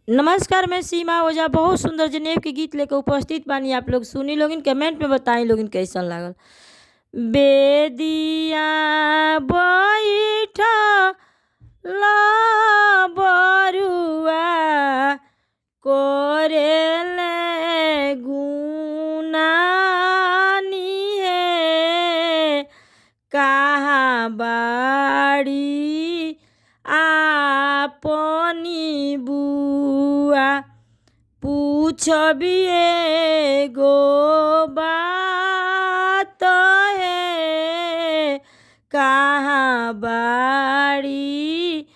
नमस्कार, मैं सीमा ओझा बहुत सुंदर जनेब के गीत लेकर उपस्थित बानी। आप लोग सुनी लोगिन, कमेंट में बताई लोगिन कैसन लागल। बेदिया बैठ बरुआ कोरेले गुनानी है, कहाँ बाड़ी आपनी बुआ, पूछबिए गो बात है, कहाँ बाड़ी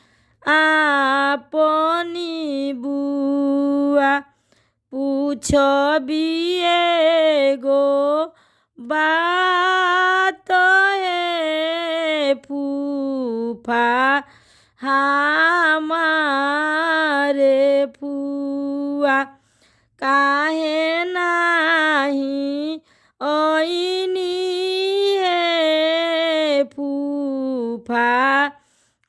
आपनी बुआ, पूछबिए गो बात है, फूफा हमारे फुआ, काहे नाही ओइनी है, फूफा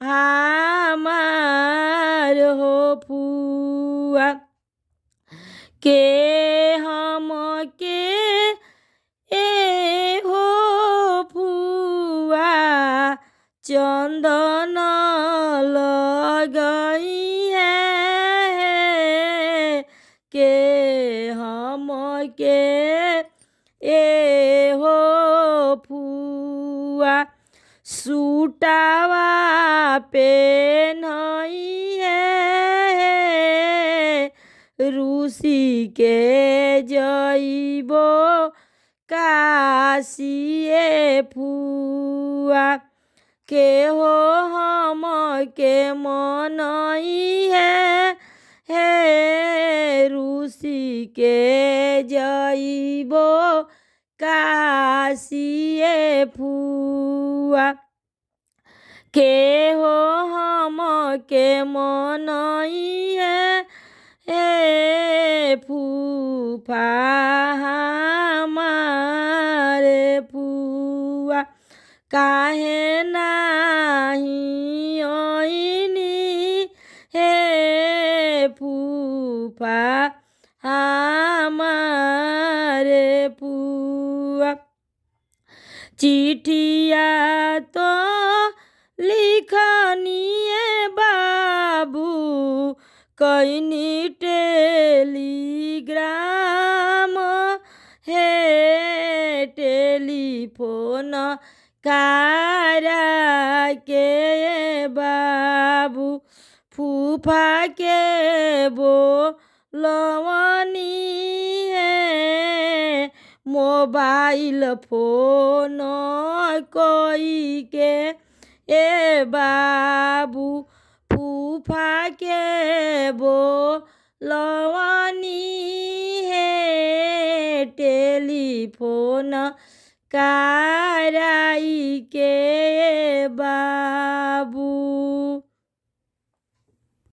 हमार हो फुआ, के हम के ए हो फुआ, चंदन लगई है, के हम के ए हो फुआ, सूटावा पेन्हई है, रूसी के जइबो काशिए फुआ, के हो हम के मनई है, रूसी के जइबो काशिए फुआ, के हो हम के मनई है, फूफा हमारे फुआ, काहे नाही ओइनी है, फूफा हमारे फुआ, चिठिया तो लिखनिए बाबू, कैनी टेलीग्राम है, टेलीफोन कारा के बाबू, फूफा के बोलवनी है, मोबाइल फोन कोई के ए बाबू, फूफा के बोलवनी है, टेलीफोन कराई के बाबू।